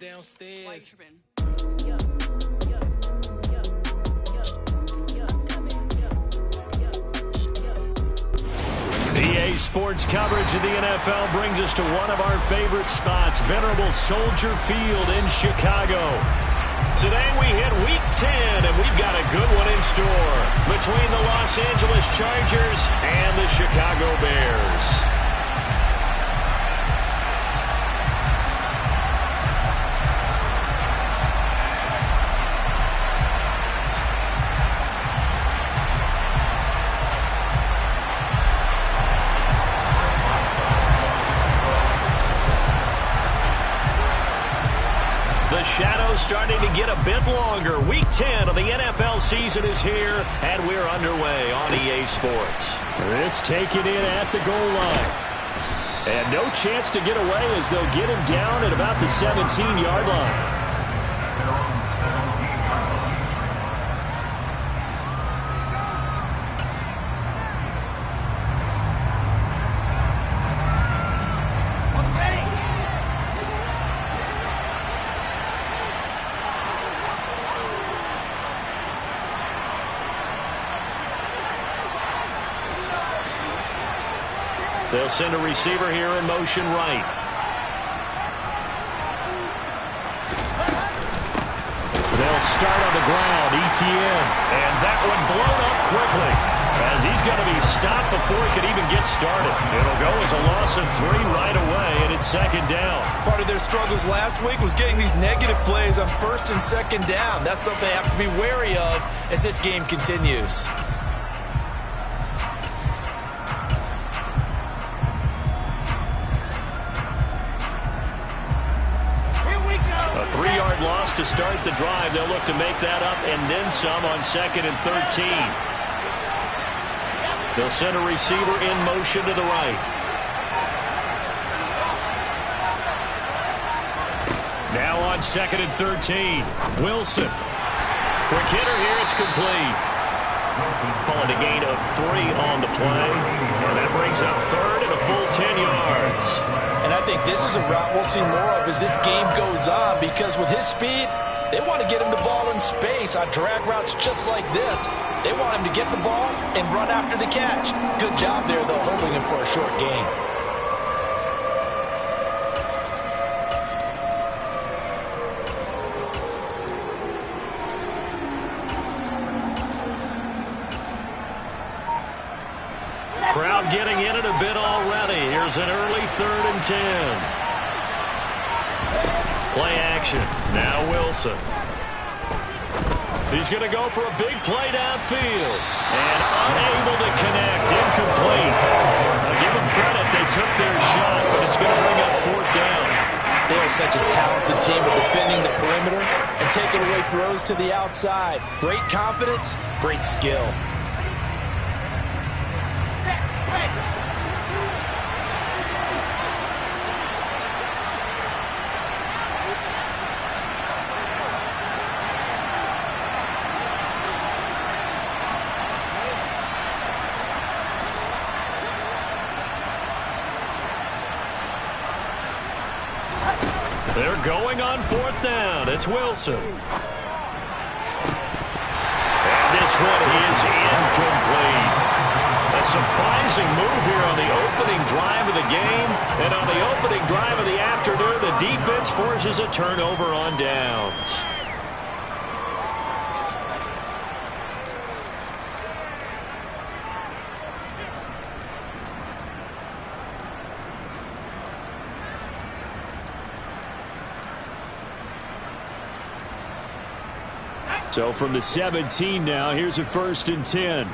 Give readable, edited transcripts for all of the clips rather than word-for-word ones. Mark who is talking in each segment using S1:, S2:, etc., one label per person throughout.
S1: downstairs.
S2: EA Sports coverage of the NFL brings us to one of our favorite spots, venerable Soldier Field in Chicago. Today we hit Week 10, and we've got a good one in store between the Los Angeles Chargers and the Chicago Bears. Shadows starting to get a bit longer. Week 10 of the NFL season is here, and we're underway on EA Sports. This taken in at the goal line. And no chance to get away as they'll get him down at about the 17-yard line. They'll send a receiver here in motion right. They'll start on the ground, ETN. And that one blown up quickly as he's going to be stopped before he could even get started. It'll go as a loss of 3 right away, and it's second down.
S1: Part of their struggles last week was getting these negative plays on first and second down. That's something they have to be wary of as this game continues.
S2: Loss to start the drive. They'll look to make that up and then some on 2nd and 13. They'll send a receiver in motion to the right. Now on 2nd and 13. Wilson. Quick hitter here. It's complete. Calling a gain of 3 on the play. And that brings up 3rd and a full 10 yards.
S1: And I think this is a route we'll see more of as this game goes on, because with his speed, they want to get him the ball in space on drag routes just like this. They want him to get the ball and run after the catch. Good job there, though, holding him for a short gain.
S2: Crowd getting in it a bit already. Here's an early 3rd and 10. Play action. Now Wilson. He's going to go for a big play downfield. And unable to connect. Incomplete. Now give them credit. They took their shot, but it's going to bring up 4th down.
S1: They are such a talented team at defending the perimeter and taking away throws to the outside. Great confidence, great skill.
S2: They're going on 4th down. It's Wilson. And this one is incomplete. A surprising move here on the opening drive of the game. And on the opening drive of the afternoon, the defense forces a turnover on downs. So from the 17 now, here's a 1st and 10.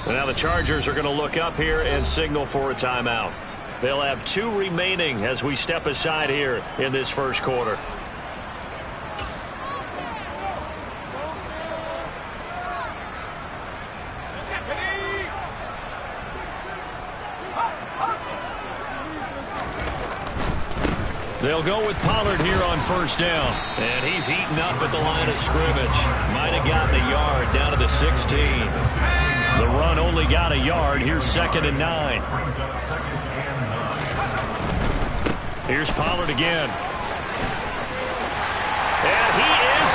S2: And now the Chargers are going to look up here and signal for a timeout. They'll have 2 remaining as we step aside here in this first quarter. They'll go with Pollard here on 1st down. And he's eaten up at the line of scrimmage. Might have gotten a yard down to the 16. The run only got a yard. Here's 2nd and 9. Here's Pollard again.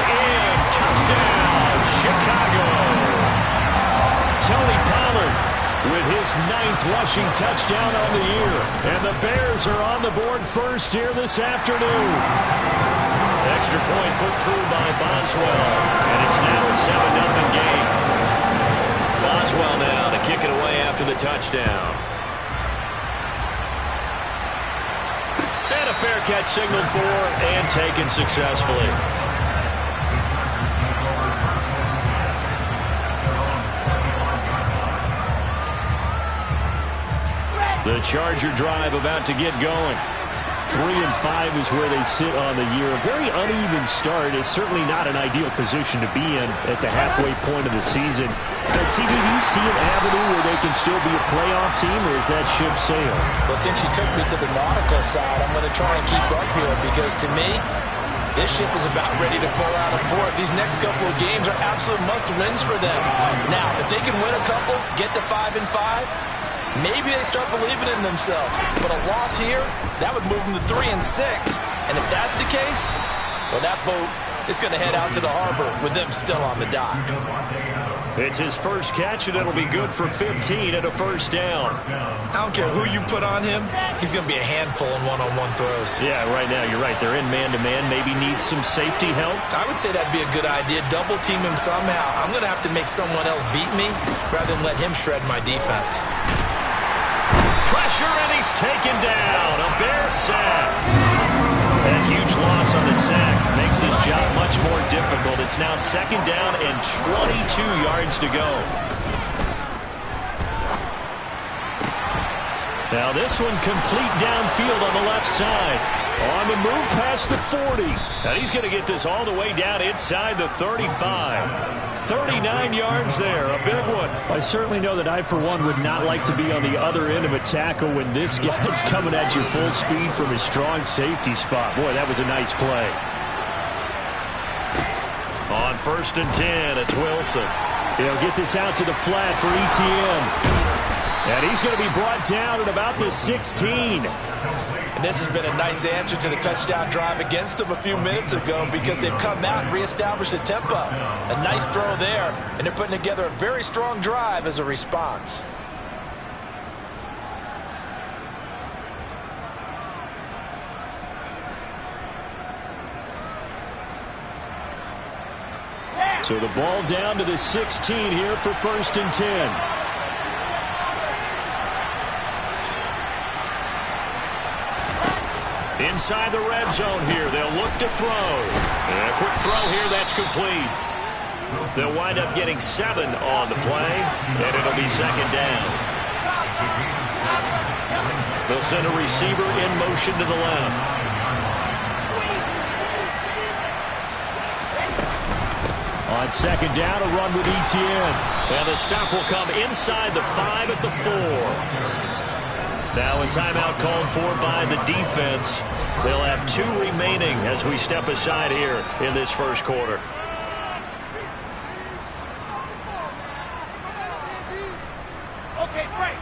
S2: in. Touchdown, Chicago. Tony Pollard with his 9th rushing touchdown on the year. And the Bears are on the board first here this afternoon. Extra point put through by Boswell. And it's now a 7-0 game. Boswell now to kick it away after the touchdown. And a fair catch signaled for and taken successfully. The Charger drive about to get going. 3-5 is where they sit on the year. A very uneven start is certainly not an ideal position to be in at the halfway point of the season. CD, do you see an avenue where they can still be a playoff team, or is that ship sailed?
S1: Well, since you took me to the nautical side, I'm going to try and keep up here because, to me, this ship is about ready to pull out of port. These next couple of games are absolute must-wins for them. Now, if they can win a couple, get to 5-5, maybe they start believing in themselves. But a loss here, that would move them to 3-6. And if that's the case, well, that boat is going to head out to the harbor with them still on the dock.
S2: It's his first catch, and it'll be good for 15 and a first down.
S1: I don't care who you put on him. He's going to be a handful in one-on-one throws.
S2: Yeah, right now, you're right. They're in man-to-man. Maybe need some safety help.
S1: I would say that'd be a good idea. Double team him somehow. I'm going to have to make someone else beat me rather than let him shred my defense.
S2: Pressure, and he's taken down. A Bear sack. That huge loss on the sack makes this job much more difficult. It's now 2nd down and 22 yards to go. Now this one complete downfield on the left side. On the move past the 40. And he's going to get this all the way down inside the 35. 39 yards there, a big one.
S3: I certainly know that I, for one, would not like to be on the other end of a tackle when this guy's coming at you full speed from his strong safety spot. Boy, that was a nice play.
S2: On 1st and 10, it's Wilson.
S3: He'll get this out to the flat for ETN. And he's going to be brought down at about the 16.
S1: And this has been a nice answer to the touchdown drive against them a few minutes ago because they've come out and reestablished the tempo. A nice throw there, and they're putting together a very strong drive as a response.
S3: So the ball down to the 16 here for 1st and 10.
S2: Inside the red zone here, they'll look to throw. And a quick throw here, that's complete. They'll wind up getting 7 on the play, and it'll be 2nd down. They'll send a receiver in motion to the left.
S3: On 2nd down, a run with ETN.
S2: And the stop will come inside the 5 at the 4. Now a timeout called for by the defense. They'll have 2 remaining as we step aside here in this first quarter.
S4: Okay, break.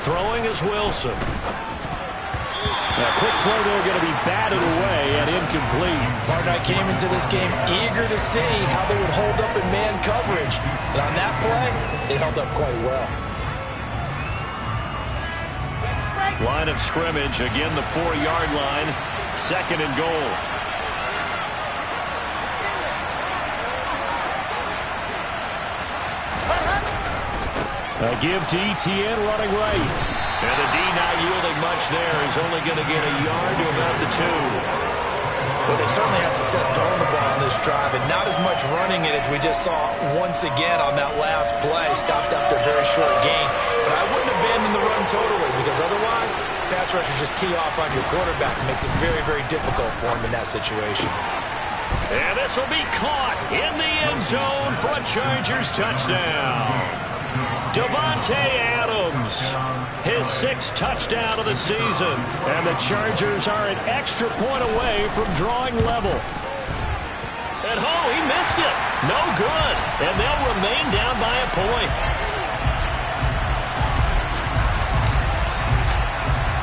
S2: Throwing is Wilson.
S3: A quick throw there going to be batted away and incomplete.
S1: Partner, I came into this game eager to see how they would hold up in man coverage. And on that play, they held up quite well.
S2: Line of scrimmage, again the 4-yard line. 2nd and goal.
S3: A give to ETN running right.
S2: And the D not yielding much there. He's only going to get a yard to about the 2.
S1: Well, they certainly had success throwing the ball on this drive, and not as much running it as we just saw once again on that last play. Stopped after a very short gain. But I wouldn't abandon the run totally, because otherwise, pass rushers just tee off on your quarterback. It makes it very, very difficult for him in that situation.
S2: And this will be caught in the end zone for a Chargers touchdown. Davante Adams, his 6th touchdown of the season.
S3: And the Chargers are an extra point away from drawing level.
S2: And he missed it. No good. And they'll remain down by a point.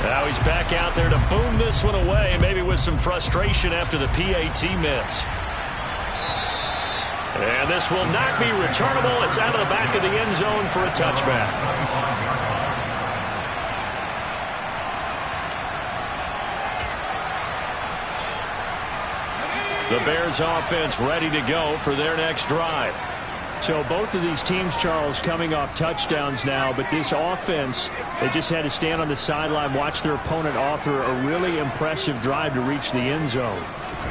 S2: Now he's back out there to boom this one away, maybe with some frustration after the PAT miss. And this will not be returnable. It's out of the back of the end zone for a touchback. The Bears offense ready to go for their next drive.
S3: So both of these teams, Charles, coming off touchdowns now, but this offense, they just had to stand on the sideline, watch their opponent author a really impressive drive to reach the end zone.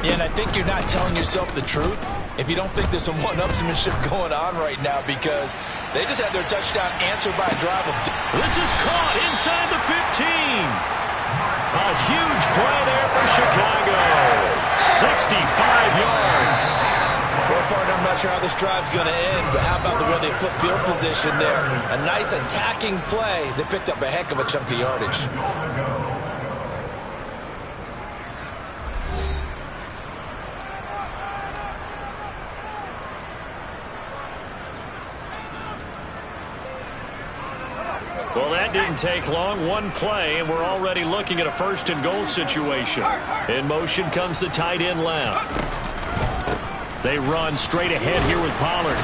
S1: Yeah, and I think you're not telling yourself the truth if you don't think there's some one-upsmanship going on right now, because they just had their touchdown answered by a drive of...
S2: This is caught inside the 15. A huge play there for Chicago. 65 yards.
S1: Well, partner, I'm not sure how this drive's going to end, but how about the way they flip field position there? A nice attacking play. They picked up a heck of a chunk of yardage.
S2: Well, that didn't take long. One play, and we're already looking at a 1st and goal situation. In motion comes the tight end left. They run straight ahead here with Pollard.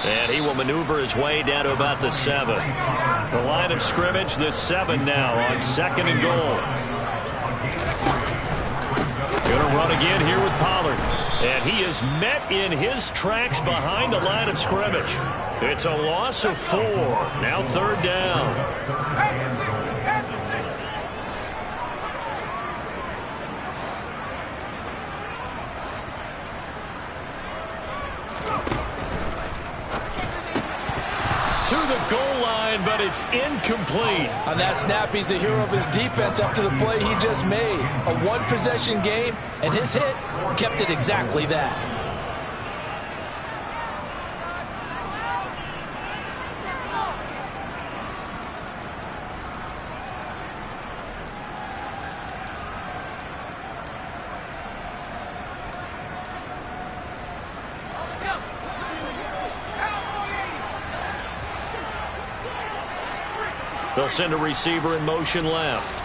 S2: And he will maneuver his way down to about the 7. The line of scrimmage, the 7 now on 2nd and goal. Going to run again here with Pollard. And he is met in his tracks behind the line of scrimmage. It's a loss of 4. Now 3rd down. To the goal line, but it's incomplete.
S1: On that snap, he's the hero of his defense after the play he just made. A one-possession game, and his hit kept it exactly that.
S2: They'll send a receiver in motion left.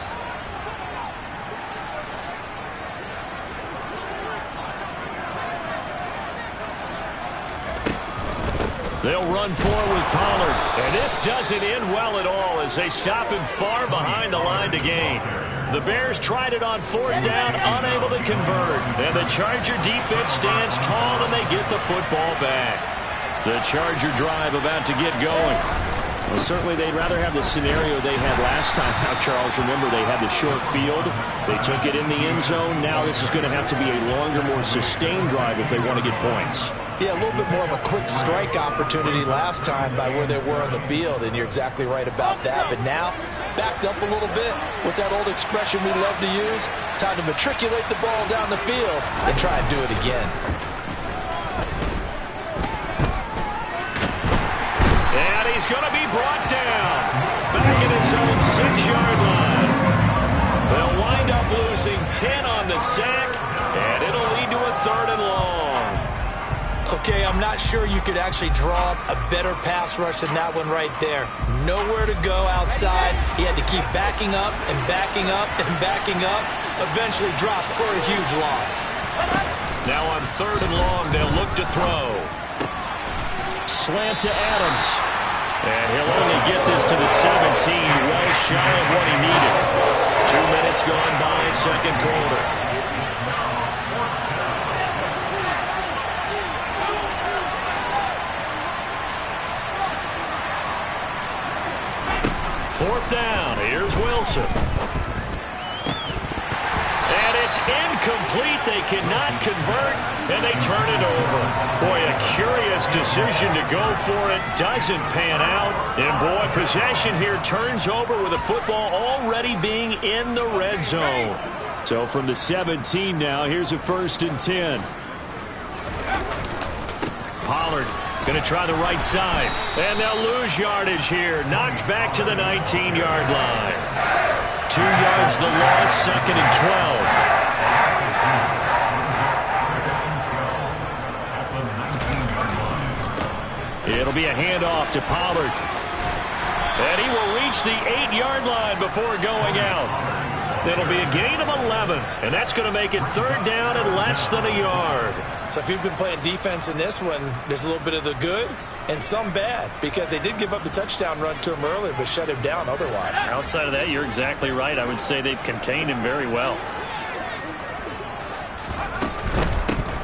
S2: They'll run forward with Pollard. And this doesn't end well at all as they stop him far behind the line to gain. The Bears tried it on 4th down, unable to convert. And the Charger defense stands tall and they get the football back. The Charger drive about to get going.
S3: Well, certainly they'd rather have the scenario they had last time. Now, Charles, remember they had the short field. They took it in the end zone. Now this is going to have to be a longer, more sustained drive if they want to get points.
S1: Yeah, a little bit more of a quick strike opportunity last time by where they were on the field, and you're exactly right about that. But now, backed up a little bit. What's that old expression we love to use? Time to matriculate the ball down the field and try and do it again.
S2: And he's going to be brought down. Back at his own 6-yard line. They'll wind up losing 10 on the sack, and it'll lead to a 3rd and long.
S1: Okay, I'm not sure you could actually draw a better pass rush than that one right there. Nowhere to go outside. He had to keep backing up and backing up and backing up. Eventually dropped for a huge loss.
S2: Now on 3rd and long, they'll look to throw. Slant to Adams. And he'll only get this to the 17, well shy of what he needed. 2 minutes gone by, 2nd quarter. Fourth down, here's Wilson. And it's incomplete. They cannot convert, and they turn it over. Boy, a curious decision to go for it. Doesn't pan out. And, boy, possession here turns over with the football already being in the red zone.
S3: So from the 17 now, here's a 1st and 10.
S2: Pollard Going to try the right side. And they'll lose yardage here. Knocked back to the 19-yard line. 2 yards the loss, 2nd and 12. It'll be a handoff to Pollard. And he will reach the 8-yard line before going out. It'll be a gain of 11, and that's going to make it 3rd down and less than a yard.
S1: So if you've been playing defense in this one, there's a little bit of the good and some bad, because they did give up the touchdown run to him earlier, but shut him down otherwise.
S3: Outside of that, you're exactly right. I would say they've contained him very well.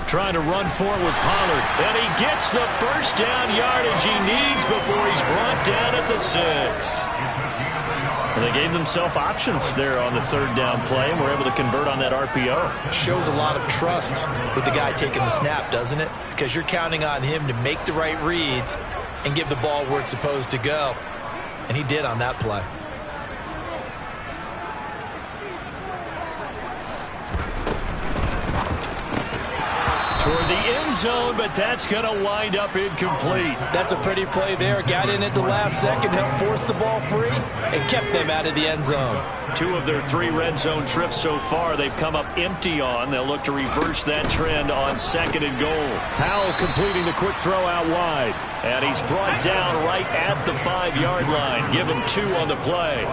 S2: Trying to run forward with Pollard, and he gets the 1st down yardage he needs before he's brought down at the 6.
S3: And they gave themselves options there on the 3rd down play, and were able to convert on that RPO.
S1: Shows a lot of trust with the guy taking the snap, doesn't it? Because you're counting on him to make the right reads and give the ball where it's supposed to go. And he did on that play.
S2: Toward the end zone, but that's going to wind up incomplete.
S1: That's a pretty play there. Got in at the last second, helped force the ball free, and kept them out of the end zone.
S2: 2 of their 3 red zone trips so far, they've come up empty on. They'll look to reverse that trend on 2nd and goal. Powell completing the quick throw out wide. And he's brought down right at the 5-yard line. Give him 2 on the play.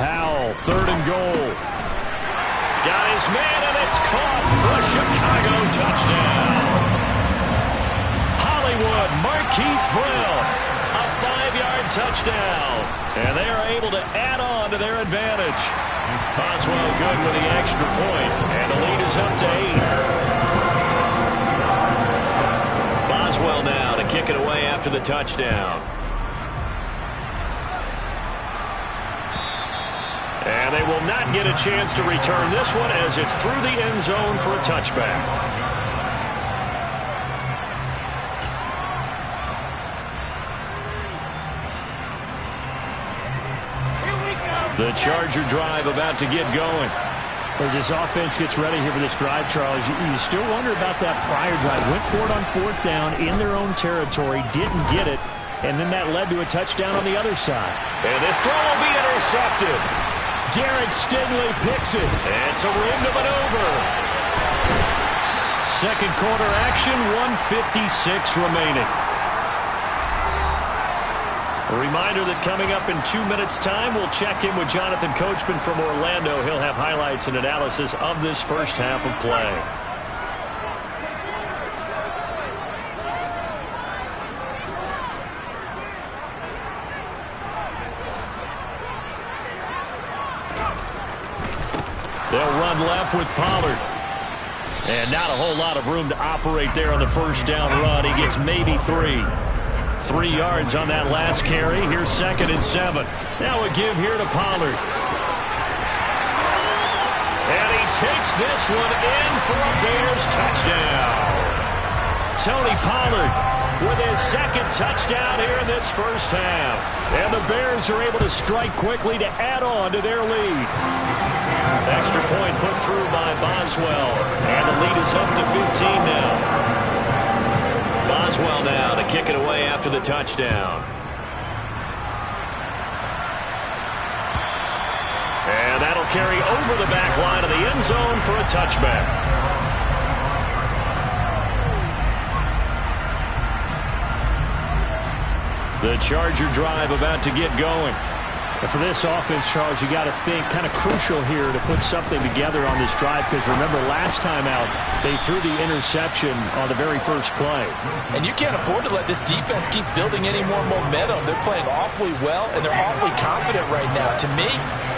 S2: Powell, 3rd and goal. Got his man, and it's caught for a Chicago touchdown. Hollywood, Marquise Brown, a 5-yard touchdown. And they are able to add on to their advantage. Boswell good with the extra point, and the lead is up to 8. Boswell now to kick it away after the touchdown. And they will not get a chance to return this one as it's through the end zone for a touchback. The Charger drive about to get going.
S3: As this offense gets ready here for this drive, Charles, you still wonder about that prior drive. Went for it on 4th down in their own territory, didn't get it, and then that led to a touchdown on the other side.
S2: And this throw will be intercepted.
S3: Derek Stingley picks it.
S2: It's a room to maneuver. 2nd quarter action, 1:56 remaining. A reminder that coming up in 2 minutes' time, we'll check in with Jonathan Coachman from Orlando. He'll have highlights and analysis of this first half of play. They'll run left with Pollard. And not a whole lot of room to operate there on the 1st down run. He gets maybe 3. 3 yards on that last carry. Here's 2nd and 7. Now a give here to Pollard. And he takes this one in for a Bears touchdown. Tony Pollard with his 2nd touchdown here in this first half. And the Bears are able to strike quickly to add on to their lead. Extra point put through by Boswell. And the lead is up to 15 now. Boswell now to kick it away after the touchdown. And that'll carry over the back line of the end zone for a touchback. The Charger drive about to get going.
S3: And for this offense, Charles, you got to think kind of crucial here to put something together on this drive, because remember last time out they threw the interception on the very first play.
S1: And you can't afford to let this defense keep building any more momentum. They're playing awfully well, and they're awfully confident right now. To me,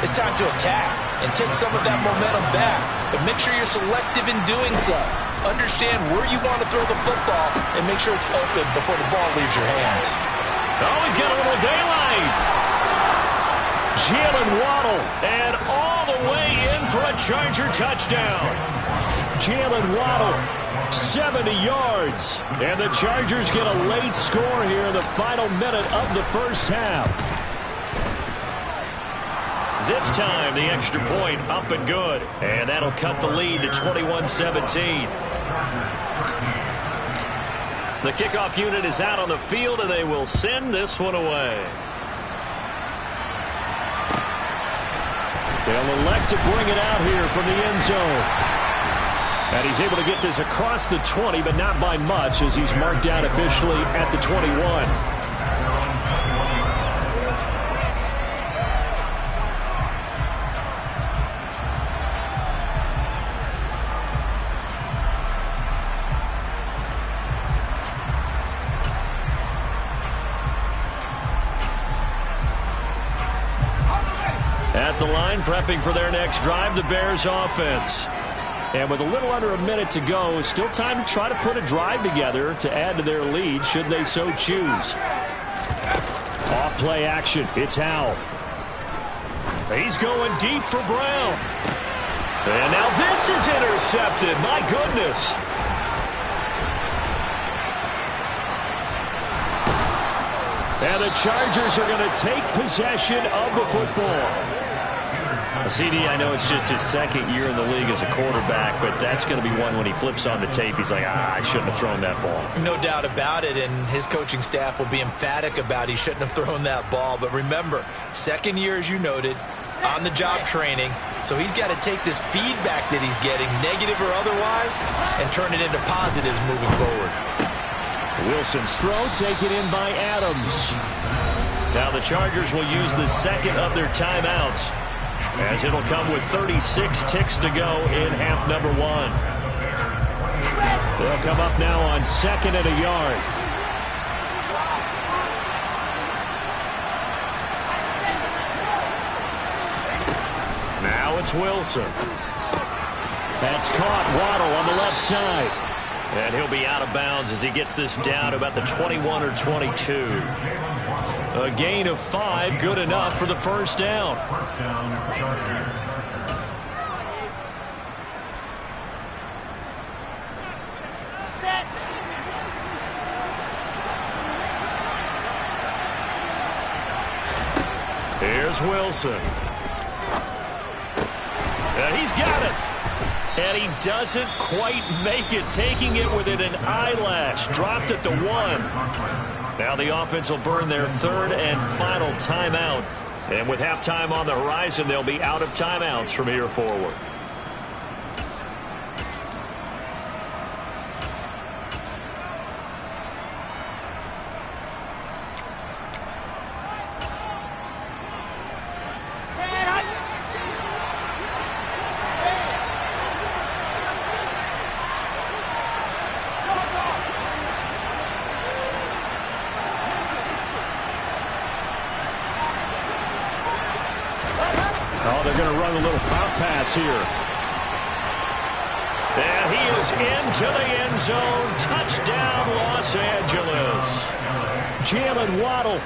S1: it's time to attack and take some of that momentum back. But make sure you're selective in doing so. Understand where you want to throw the football and make sure it's open before the ball leaves your hands.
S2: Oh, he's got a little daylight. Jalen Waddle, and all the way in for a Charger touchdown. Jalen Waddle, 70 yards. And the Chargers get a late score here in the final minute of the first half. This time, the extra point up and good. And that'll cut the lead to 21-17. The kickoff unit is out on the field, and they will send this one away. They'll elect to bring it out here from the end zone. And he's able to get this across the 20, but not by much, as he's marked out officially at the 21. At the line, prepping for their next drive, the Bears offense. And with a little under a minute to go, still time to try to put a drive together to add to their lead should they so choose. Off play action. It's Howell. He's going deep for Brown. And now this is intercepted. My goodness. And the Chargers are going to take possession of the football. CD, I know it's just his second year in the league as a quarterback, but that's going to be one when he flips on the tape. He's like, I shouldn't have thrown that ball.
S1: No doubt about it, and his coaching staff will be emphatic about he shouldn't have thrown that ball. But remember, second year, as you noted, on-the-job training, so he's got to take this feedback that he's getting, negative or otherwise, and turn it into positives moving forward.
S2: Wilson's throw taken in by Adams. Now the Chargers will use the second of their timeouts, as it'll come with 36 ticks to go in half number one. They'll come up now on second and a yard. Now it's Wilson. That's caught. Waddle on the left side. And he'll be out of bounds as he gets this down about the 21 or 22. A gain of 5, good enough for the first down.
S4: Set.
S2: Here's Wilson. And he's got it. And he doesn't quite make it, taking it within an eyelash. Dropped at the 1. Now the offense will burn their third and final timeout. And with halftime on the horizon, they'll be out of timeouts from here forward. They're going to run a little pop pass here. And he is into the end zone. Touchdown, Los Angeles. Jalen Waddle,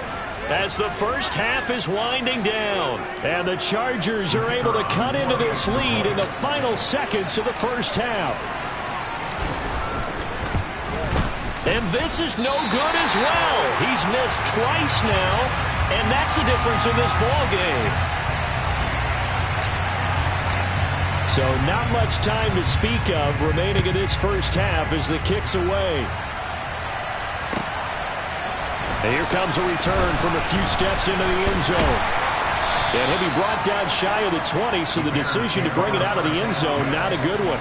S2: as the first half is winding down. And the Chargers are able to cut into this lead in the final seconds of the first half. And this is no good as well. He's missed twice now, and that's the difference in this ball game. So not much time to speak of remaining in this first half as the kick's away. And here comes a return from a few steps into the end zone. And he'll be brought down shy of the 20, so the decision to bring it out of the end zone, not a good one.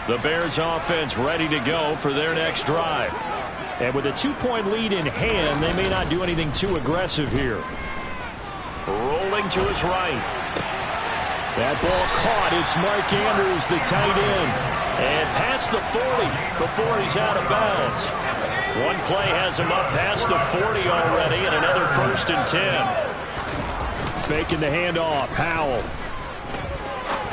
S2: The Bears offense ready to go for their next drive. And with a 2-point lead in hand, they may not do anything too aggressive here. Rolling to his right. That ball caught. It's Mark Andrews, the tight end. And past the 40 before he's out of bounds. One play has him up past the 40 already, and another 1st and 10.
S3: Faking the handoff. Howell.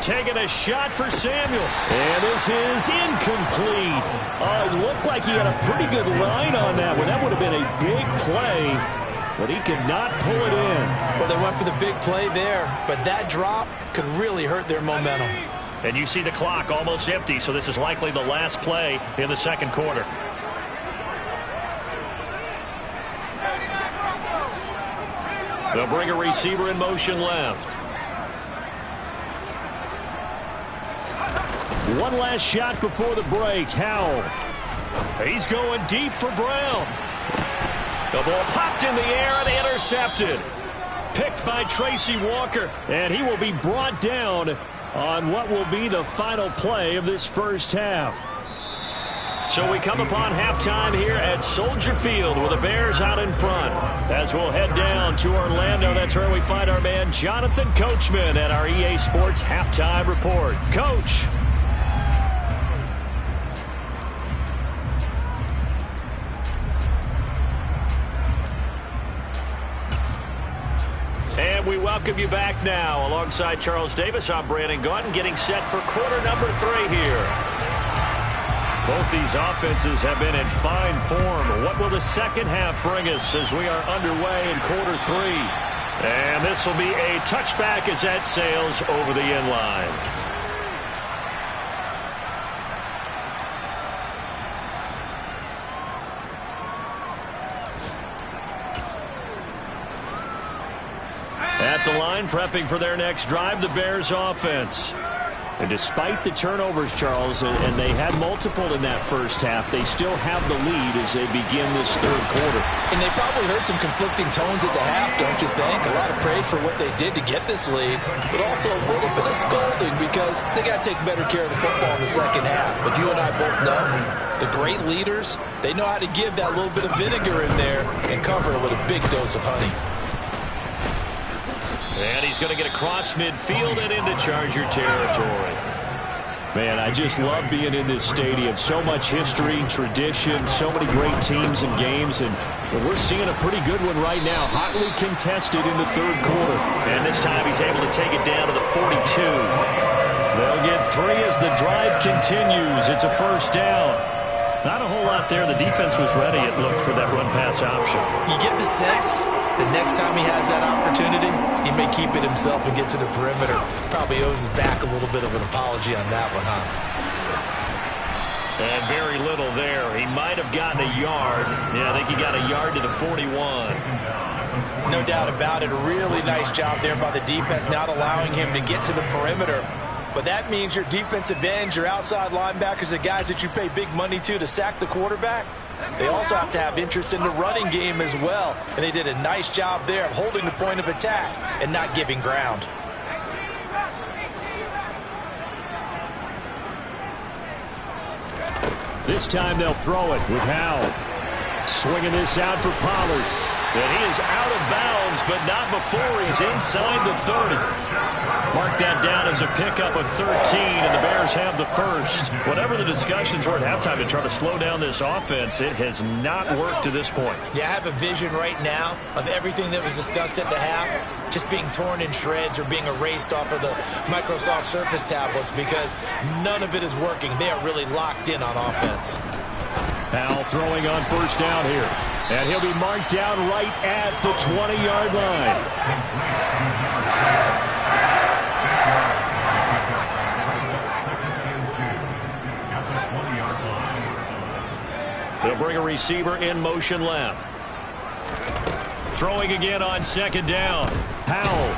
S3: Taking a shot for Samuel. And this is incomplete. It looked like he had a pretty good line on that one. That would have been a big play, but he could not pull it in.
S1: Well, they went for the big play there, but that drop could really hurt their momentum.
S2: And you see the clock almost empty, so this is likely the last play in the second quarter. They'll bring a receiver in motion left.
S3: One last shot before the break. Howell.
S2: He's going deep for Brown. The ball popped in the air and intercepted. Picked by Tracy Walker.
S3: And he will be brought down on what will be the final play of this first half.
S2: So we come upon halftime here at Soldier Field with the Bears out in front. As we'll head down to Orlando, that's where we find our man Jonathan Coachman at our EA Sports Halftime Report. Coach. And we welcome you back now. Alongside Charles Davis, I'm Brandon Gaudin, getting set for quarter number 3 here. Both these offenses have been in fine form. What will the second half bring us as we are underway in quarter 3? And this will be a touchback as that sails over the end line. At the line, prepping for their next drive, the Bears offense.
S3: And despite the turnovers, Charles, and they had multiple in that first half, they still have the lead as they begin this third quarter.
S1: And they probably heard some conflicting tones at the half, don't you think? A lot of praise for what they did to get this lead, but also a little bit of scolding because they got to take better care of the football in the second half. But you and I both know the great leaders, they know how to give that little bit of vinegar in there and cover it with a big dose of honey.
S2: And he's going to get across midfield and into Charger territory.
S3: Man, I just love being in this stadium. So much history, tradition, so many great teams and games, and we're seeing a pretty good one right now. Hotly contested in the third quarter.
S2: And this time he's able to take it down to the 42. They'll get 3 as the drive continues. It's a first down. Not a whole lot there. The defense was ready, it looked, for that run-pass option.
S1: You get the sense the next time he has that opportunity, he may keep it himself and get to the perimeter. Probably owes his back a little bit of an apology on that one, huh?
S2: And very little there. He might have gotten a yard. Yeah, I think he got a yard to the 41.
S1: No doubt about it. A really nice job there by the defense, not allowing him to get to the perimeter. But that means your defensive ends, your outside linebackers, the guys that you pay big money to sack the quarterback, they also have to have interest in the running game as well. And they did a nice job there of holding the point of attack and not giving ground.
S3: This time they'll throw it with Howell. Swinging this out for Pollard.
S2: And he is out of bounds, but not before he's inside the 30. Mark that down as a pickup of 13, and the Bears have the first. Whatever the discussions were at halftime to try to slow down this offense, it has not worked to this point.
S1: Yeah, I have a vision right now of everything that was discussed at the half just being torn in shreds or being erased off of the Microsoft Surface tablets because none of it is working. They are really locked in on offense.
S3: Howell throwing on first down here. And he'll be marked down right at the 20-yard line.
S2: They'll bring a receiver in motion left. Throwing again on second down. Howell.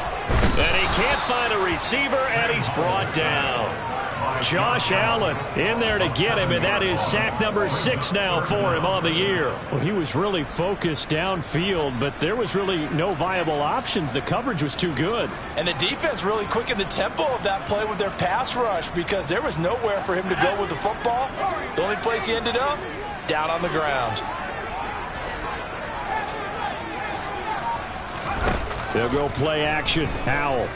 S2: And he can't find a receiver, and he's brought down. Josh Allen in there to get him, and that is sack number 6 now for him on the year.
S3: Well, he was really focused downfield, but there was really no viable options. The coverage was too good.
S1: And the defense really quickened the tempo of that play with their pass rush because there was nowhere for him to go with the football. The only place he ended up, down on the ground.
S3: They'll go play action. Howell.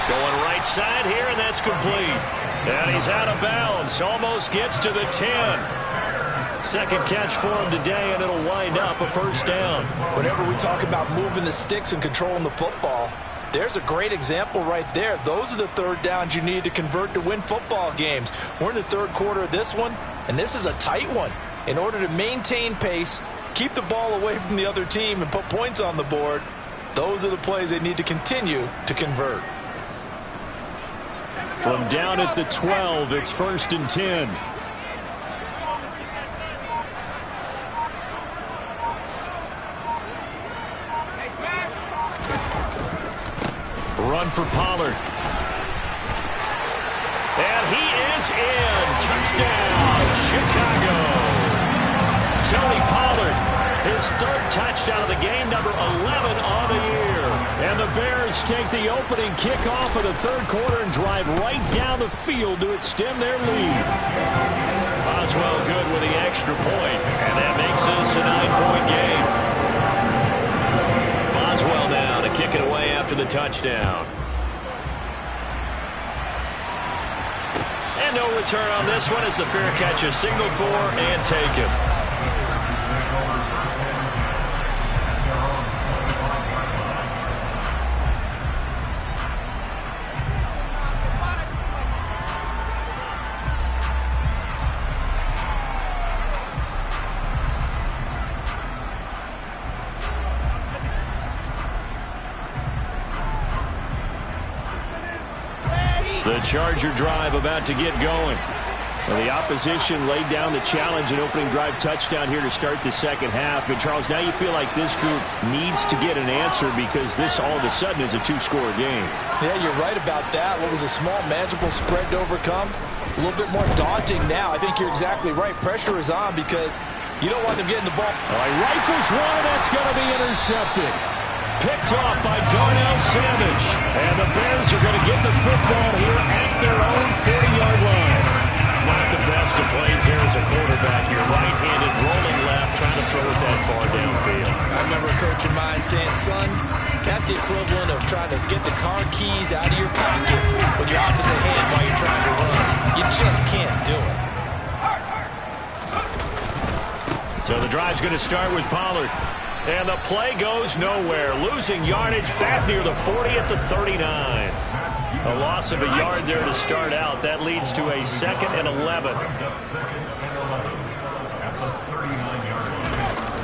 S2: Going right side here, and that's complete. And he's out of bounds. Almost gets to the 10. Second catch for him today, and it'll wind up a first down.
S1: Whenever we talk about moving the sticks and controlling the football, there's a great example right there. Those are the third downs you need to convert to win football games. We're in the third quarter of this one, and this is a tight one. In order to maintain pace, keep the ball away from the other team, and put points on the board, those are the plays they need to continue to convert.
S2: From down at the 12, it's 1st and 10. Run for Pollard. And he is in. Touchdown, Chicago. Tony Pollard, his third touchdown of the game, number 11 on the year. And the Bears take the opening kickoff of the third quarter and drive right down the field to extend their lead. Boswell good with the extra point, and that makes this a 9-point game. Boswell now to kick it away after the touchdown. And no return on this one as the fair catch is signaled for and taken. The Charger drive about to get going. Well, the opposition laid down the challenge and opening drive touchdown here to start the second half. And, Charles, now you feel like this group needs to get an answer because this all of a sudden is a two-score game.
S1: Yeah, you're right about that. What was a small, manageable spread to overcome, a little bit more daunting now. I think you're exactly right. Pressure is on because you don't want them getting the ball.
S2: He rifles one, and that's going to be intercepted. Picked off by Darnell Savage. And the Bears are going to get the football here at their own 40-yard line. Not the best of plays there as a quarterback. You're right-handed, rolling left, trying to throw it that far downfield.
S1: I remember a coach of mine saying, son, that's the equivalent of trying to get the car keys out of your pocket with your opposite hand while you're trying to run. You just can't do it.
S2: So the drive's going to start with Pollard. And the play goes nowhere. Losing yardage back near the 40 at the 39. A loss of a yard there to start out. That leads to a 2nd and 11.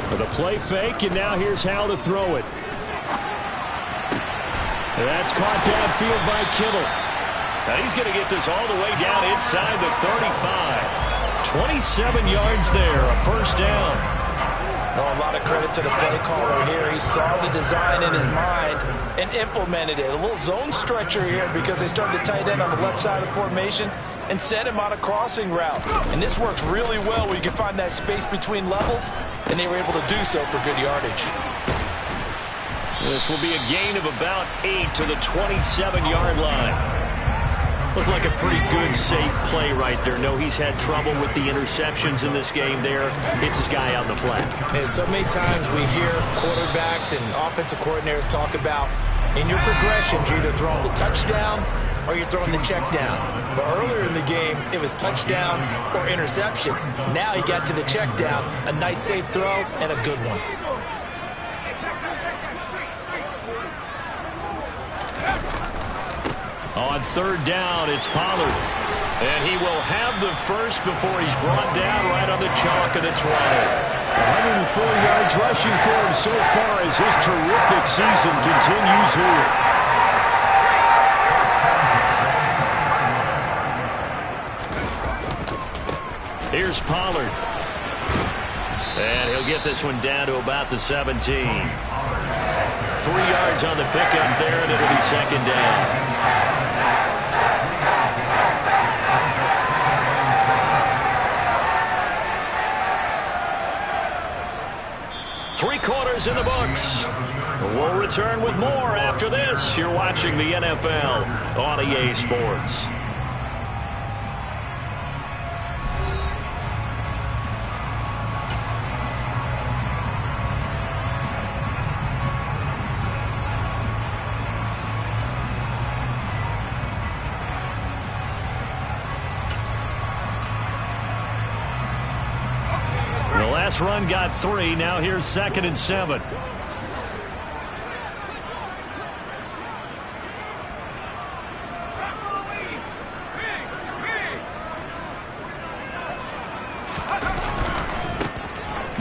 S2: With a play fake, and now here's how to throw it. That's caught downfield by Killa. Now he's going to get this all the way down inside the 35. 27 yards there, a first down.
S1: Oh, a lot of credit to the play caller here. He saw the design in his mind and implemented it. A little zone stretcher here because they started the tight end on the left side of the formation and sent him on a crossing route. And this works really well where you can find that space between levels, and they were able to do so for good yardage.
S2: This will be a gain of about 8 to the 27-yard line. Looked like a pretty good, safe play right there. No, he's had trouble with the interceptions in this game there. Hits his guy on the flat.
S1: And so many times we hear quarterbacks and offensive coordinators talk about in your progressions, you're either throwing the touchdown or you're throwing the check down. But earlier in the game, it was touchdown or interception. Now he got to the check down, a nice safe throw and a good one.
S2: On third down, it's Pollard. And he will have the first before he's brought down right on the chalk of the 20.
S3: 104 yards rushing for him so far as his terrific season continues here.
S2: Here's Pollard. And he'll get this one down to about the 17. 3 yards on the pickup there, and it'll be second down. Three quarters in the books. We'll return with more after this. You're watching the NFL on EA Sports. Last run got 3. Now here's 2nd and 7.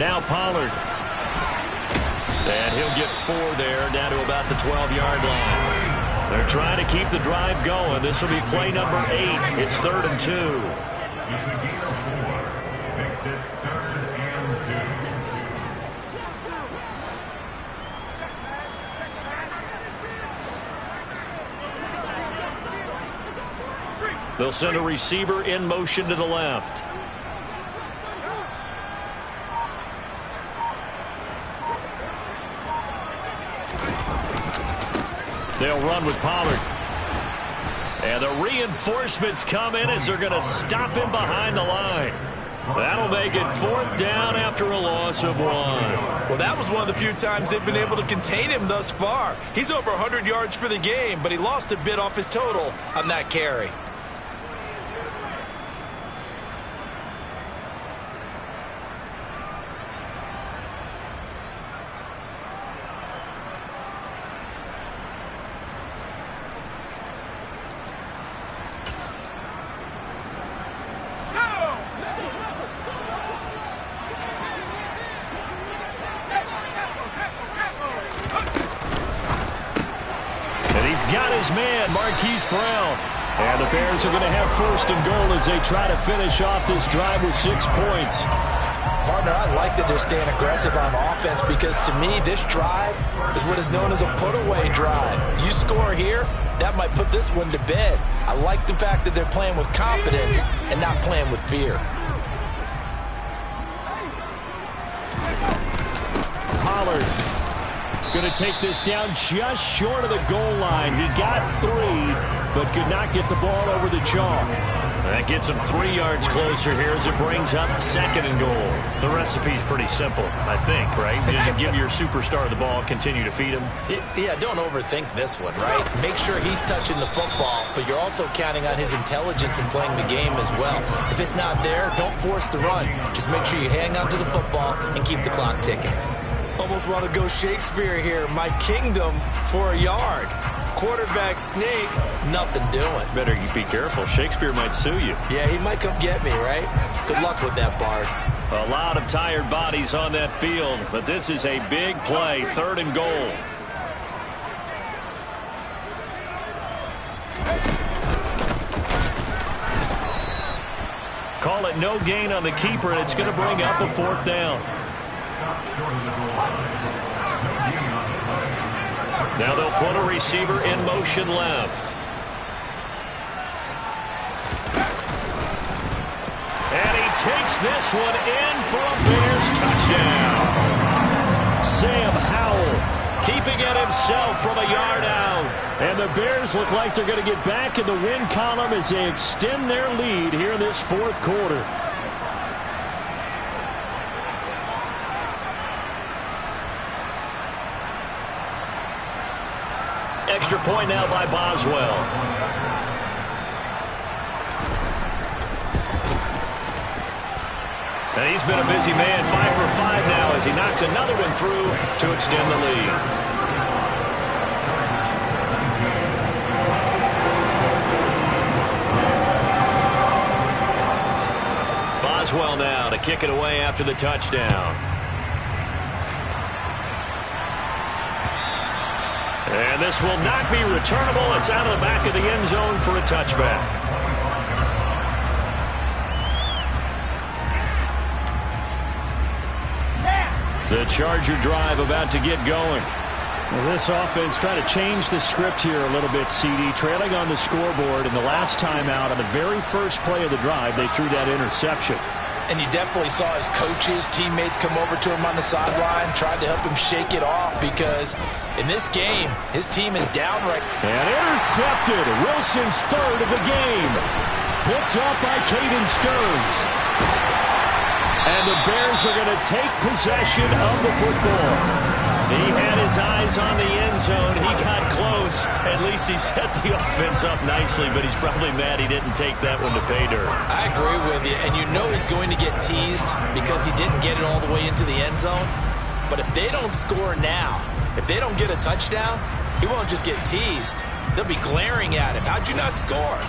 S2: Now Pollard. And he'll get 4 there, down to about the 12-yard line. They're trying to keep the drive going. This will be play number 8. It's 3rd and 2. They'll send a receiver in motion to the left. They'll run with Pollard. And the reinforcements come in as they're going to stop him behind the line. That'll make it 4th down after a loss of 1.
S1: Well, that was one of the few times they've been able to contain him thus far. He's over 100 yards for the game, but he lost a bit off his total on that carry.
S2: Brown. And the Bears are going to have 1st and goal as they try to finish off this drive with 6 points.
S1: Partner, I like that they're staying aggressive on offense because to me this drive is what is known as a put-away drive. You score here, that might put this one to bed. I like the fact that they're playing with confidence and not playing with fear.
S2: Pollard going to take this down just short of the goal line. He got 3, but could not get the ball over the chalk. That gets him 3 yards closer here as it brings up 2nd and goal. The recipe's pretty simple, I think, right? Just give your superstar the ball, continue to feed him.
S1: Yeah, don't overthink this one, right? Make sure he's touching the football, but you're also counting on his intelligence in playing the game as well. If it's not there, don't force the run. Just make sure you hang on to the football and keep the clock ticking. Almost want to go Shakespeare here. My kingdom for a yard. Quarterback sneak, nothing doing.
S2: Better be careful. Shakespeare might sue you.
S1: Yeah, he might come get me, right? Good luck with that, Bard.
S2: A lot of tired bodies on that field, but this is a big play. 3rd and goal. Call it no gain on the keeper, and it's going to bring up a 4th down. Now they'll put a receiver in motion left. And he takes this one in for a Bears touchdown. Sam Howell keeping it himself from a yard out. And the Bears look like they're going to get back in the win column as they extend their lead here in this 4th quarter. Extra point now by Boswell. And he's been a busy man, 5 for 5 now as he knocks another one through to extend the lead. Boswell now to kick it away after the touchdown. And this will not be returnable. It's out of the back of the end zone for a touchback. The Charger drive about to get going. Well, this offense trying to change the script here a little bit, CD. Trailing on the scoreboard, and the last time out on the very first play of the drive, they threw that interception.
S1: And you definitely saw his coaches, teammates come over to him on the sideline, tried to help him shake it off because in this game, his team is down right.
S2: And intercepted. Wilson's 3rd of the game. Picked up by Caden Stearns. And the Bears are going to take possession of the football. He had his eyes on the end zone. He got close. At least he set the offense up nicely, but he's probably mad he didn't take that one to pay dirt.
S1: I agree with you, and you know he's going to get teased because he didn't get it all the way into the end zone. But if they don't score now, if they don't get a touchdown, he won't just get teased. They'll be glaring at him. How'd you not score?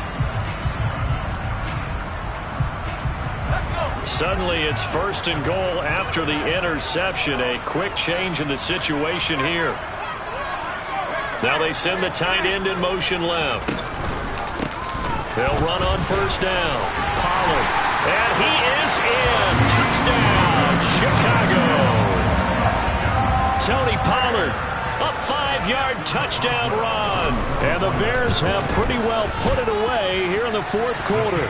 S2: Suddenly it's 1st and goal after the interception. A quick change in the situation here. Now they send the tight end in motion left. They'll run on 1st down. Pollard. And he is in. Touchdown, Chicago. Tony Pollard. A 5-yard touchdown run. And the Bears have pretty well put it away here in the 4th quarter.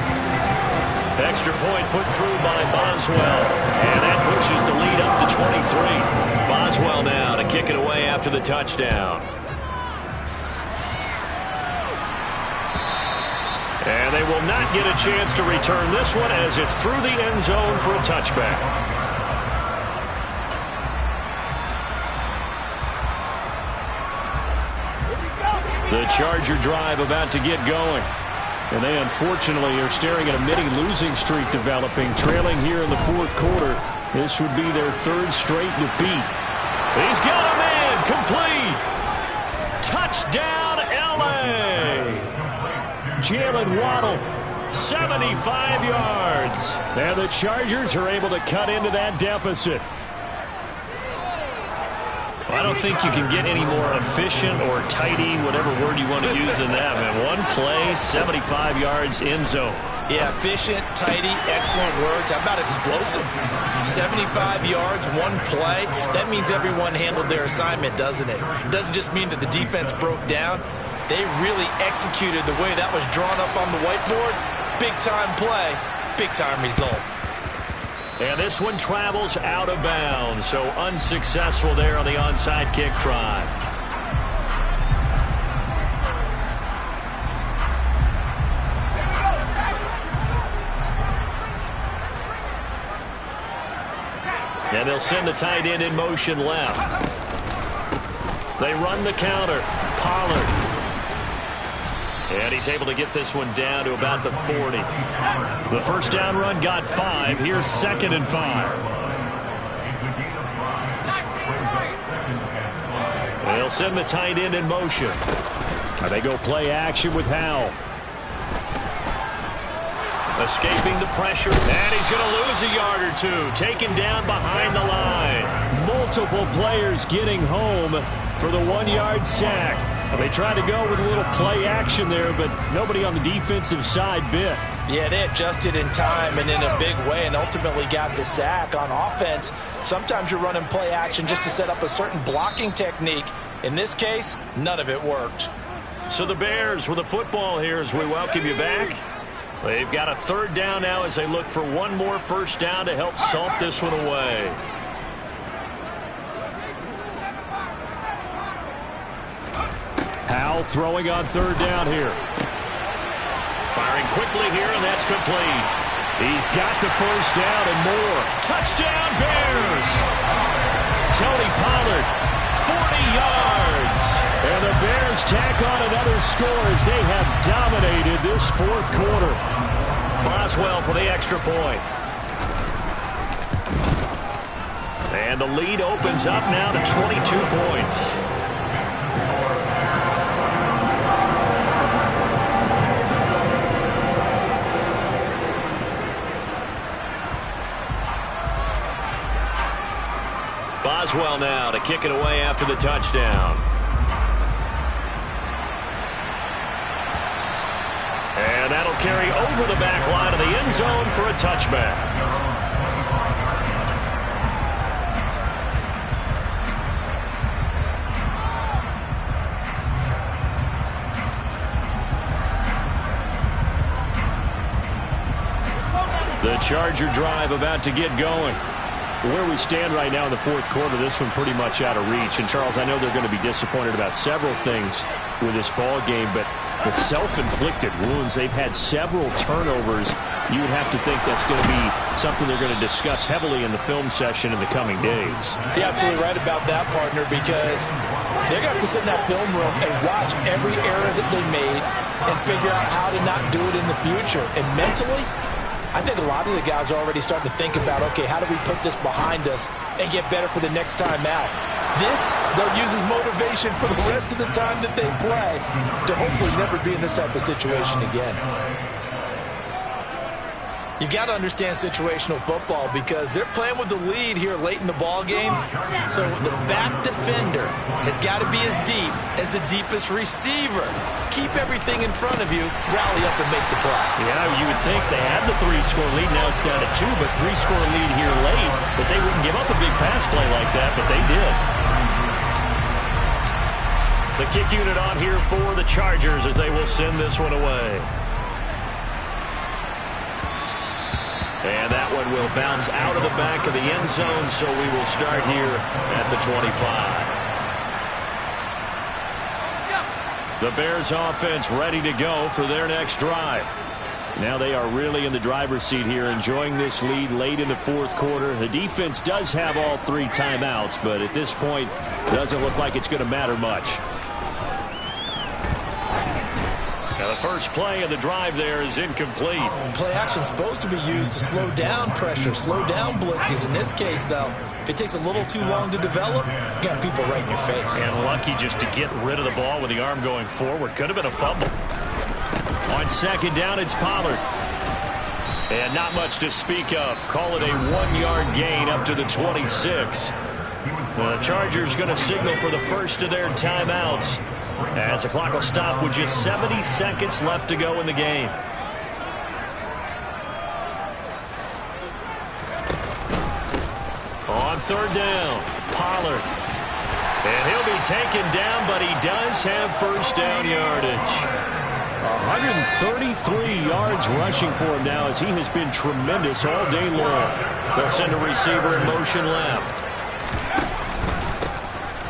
S2: Extra point put through by Boswell. And that pushes the lead up to 23. Boswell now to kick it away after the touchdown. And they will not get a chance to return this one as it's through the end zone for a touchback. The Charger drive about to get going. And they unfortunately are staring at a mini losing streak developing, trailing here in the 4th quarter. This would be their 3rd straight defeat. He's got a man complete. Touchdown, L.A. Jalen Waddle, 75 yards. And the Chargers are able to cut into that deficit. I don't think you can get any more efficient or tidy, whatever word you want to use in that, man. One play, 75 yards, end zone.
S1: Yeah, efficient, tidy, excellent words. How about explosive? 75 yards, one play. That means everyone handled their assignment, doesn't it? It doesn't just mean that the defense broke down. They really executed the way that was drawn up on the whiteboard. Big-time play, big-time result.
S2: And this one travels out of bounds, so unsuccessful there on the onside kick try. And they'll send the tight end in motion left. They run the counter. Pollard. And he's able to get this one down to about the 40. The 1st down run got 5. Here's 2nd and 5. They'll send the tight end in motion. And they go play action with Howell. Escaping the pressure. And he's going to lose a yard or two. Taken down behind the line. Multiple players getting home for the 1-yard sack. They tried to go with a little play action there, but nobody on the defensive side bit.
S1: Yeah, they adjusted in time and in a big way and ultimately got the sack. On offense, sometimes you're running play action just to set up a certain blocking technique. In this case, none of it worked.
S2: So the Bears with the football here as we welcome you back. They've got a 3rd down now as they look for one more 1st down to help salt this one away. Howell throwing on 3rd down here. Firing quickly here, and that's complete. He's got the 1st down and more. Touchdown, Bears! Tony Pollard, 40 yards. And the Bears tack on another score as they have dominated this 4th quarter. Boswell for the extra point. And the lead opens up now to 22 points. Boswell now to kick it away after the touchdown. And that'll carry over the back line of the end zone for a touchback. The Charger drive about to get going. Where we stand right now in the 4th quarter, this one pretty much out of reach. And, Charles, I know they're going to be disappointed about several things with this ball game, but the self-inflicted wounds, they've had several turnovers
S3: you would have to think that's going to be something they're going to discuss heavily in the film session in the coming days.
S1: You're absolutely right about that, partner, because they're going to have to sit in that film room and watch every error that they made and figure out how to not do it in the future. And mentally, I think a lot of the guys are already starting to think about, okay, how do we put this behind us and get better for the next time out? This, they'll use as motivation for the rest of the time that they play to hopefully never be in this type of situation again. You've got to understand situational football because they're playing with the lead here late in the ball game. So the back defender has got to be as deep as the deepest receiver. Keep everything in front of you, rally up and make the play.
S3: Yeah, you would think they had the 3-score lead. Now it's down to 2, but 3-score lead here late. But they wouldn't give up a big pass play like that, but they did. The kick unit on here for the Chargers as they will send this one away. And that one will bounce out of the back of the end zone, so we will start here at the 25. The Bears offense ready to go for their next drive. Now they are really in the driver's seat here, enjoying this lead late in the fourth quarter. The defense does have all 3 timeouts, but at this point, doesn't look like it's going to matter much. Now the first play of the drive there is incomplete.
S1: Play action is supposed to be used to slow down pressure, slow down blitzes. In this case, though, if it takes a little too long to develop, you got people right in your face.
S3: And lucky just to get rid of the ball with the arm going forward. Could have been a fumble. On second down, it's Pollard. And not much to speak of. Call it a 1-yard gain up to the 26. The Chargers going to signal for the first of their timeouts, as the clock will stop with just 70 seconds left to go in the game. On third down, Pollard. And he'll be taken down, but he does have first down yardage. 133 yards rushing for him now, as he has been tremendous all day long. They'll send a receiver in motion left.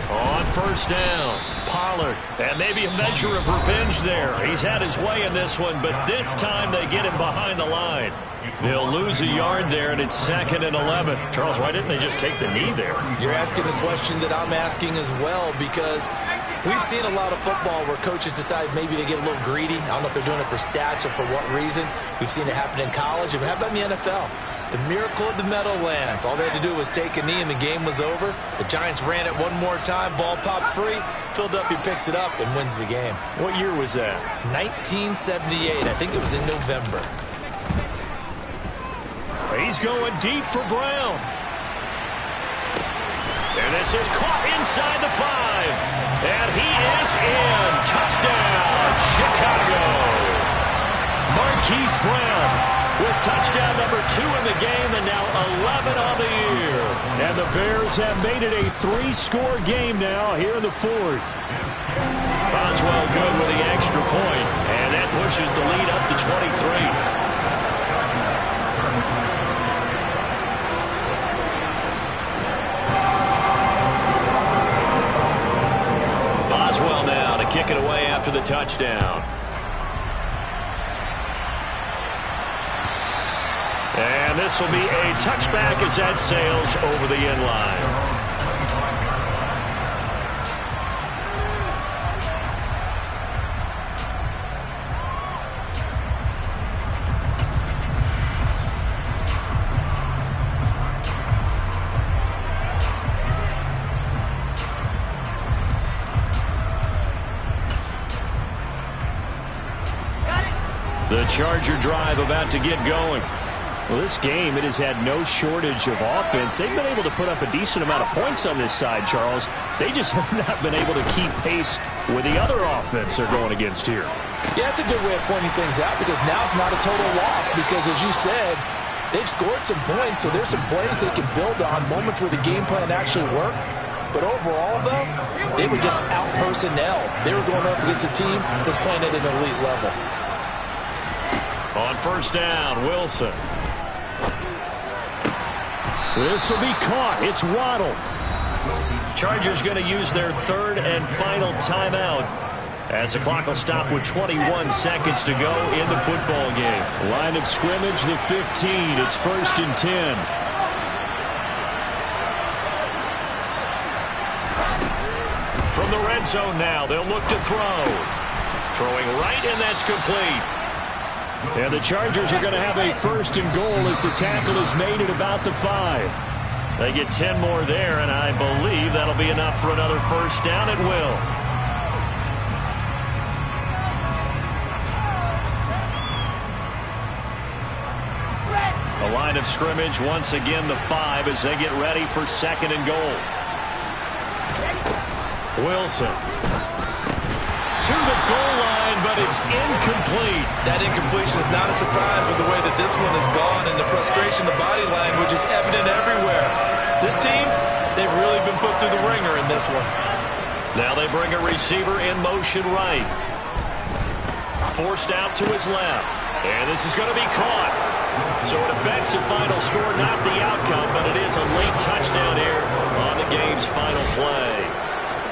S3: On first down, Pollard. And maybe a measure of revenge there. He's had his way in this one, but this time they get him behind the line. They'll lose a yard there, and it's 2nd and 11. Charles, why didn't they just take the knee there?
S1: You're asking the question that I'm asking as well, because we've seen a lot of football where coaches decide maybe they get a little greedy. I don't know if they're doing it for stats or for what reason. We've seen it happen in college. And how about in the NFL? The miracle of the Meadowlands. All they had to do was take a knee and the game was over. The Giants ran it one more time. Ball popped free. Philadelphia picks it up and wins the game.
S3: What year was that?
S1: 1978. I think it was in November.
S3: He's going deep for Brown. And this is caught inside the 5. And he is in. Touchdown, Chicago. Marquise Brown with touchdown number 2 in the game, and now 11 on the year. And the Bears have made it a 3-score game now here in the 4th. Boswell good with the extra point, and that pushes the lead up to 23. Boswell now to kick it away after the touchdown. And this will be a touchback as that sails over the end line. The Charger drive about to get going. Well, this game, it has had no shortage of offense. They've been able to put up a decent amount of points on this side, Charles. They just have not been able to keep pace with the other offense they're going against here.
S1: Yeah, that's a good way of pointing things out, because now it's not a total loss, because as you said, they've scored some points, so there's some plays they can build on, moments where the game plan actually worked. But overall, though, they were just out-personnel. They were going up against a team that's playing at an elite level.
S3: On first down, Wilson. This will be caught. It's Waddle. Chargers going to use their 3rd and final timeout.
S2: As the clock will stop with 21 seconds to go in the football game.
S3: Line of scrimmage, the 15. It's 1st and 10.
S2: From the red zone now, they'll look to throw. Throwing right, and that's complete.
S3: And the Chargers are going to have a 1st and goal as the tackle is made at about the 5.
S2: They get 10 more there, and I believe that'll be enough for another first down. It will. The line of scrimmage, once again, the 5 as they get ready for 2nd and goal. Wilson to the goal line, but it's incomplete.
S1: That incompletion is not a surprise with the way that this one has gone, and the frustration, the body language is evident everywhere. This team, they've really been put through the ringer in this one.
S2: Now they bring a receiver in motion right. Forced out to his left. And this is going to be caught. So it affects the final score, not the outcome, but it is a late touchdown here on the game's final play.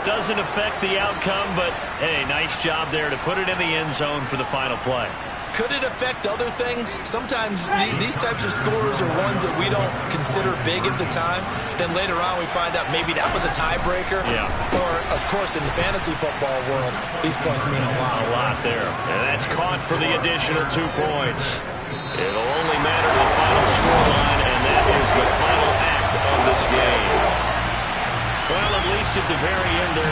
S2: Doesn't affect the outcome, but, hey, nice job there to put it in the end zone for the final play.
S1: Could it affect other things? Sometimes these types of scores are ones that we don't consider big at the time. Then later on we find out maybe that was a tiebreaker.
S2: Yeah.
S1: Or, of course, in the fantasy football world, these points mean a lot.
S2: A lot there. And that's caught for the additional 2 points. It'll only matter to the final scoreline, and that is the final act of this game. Well, at least at the very end, there's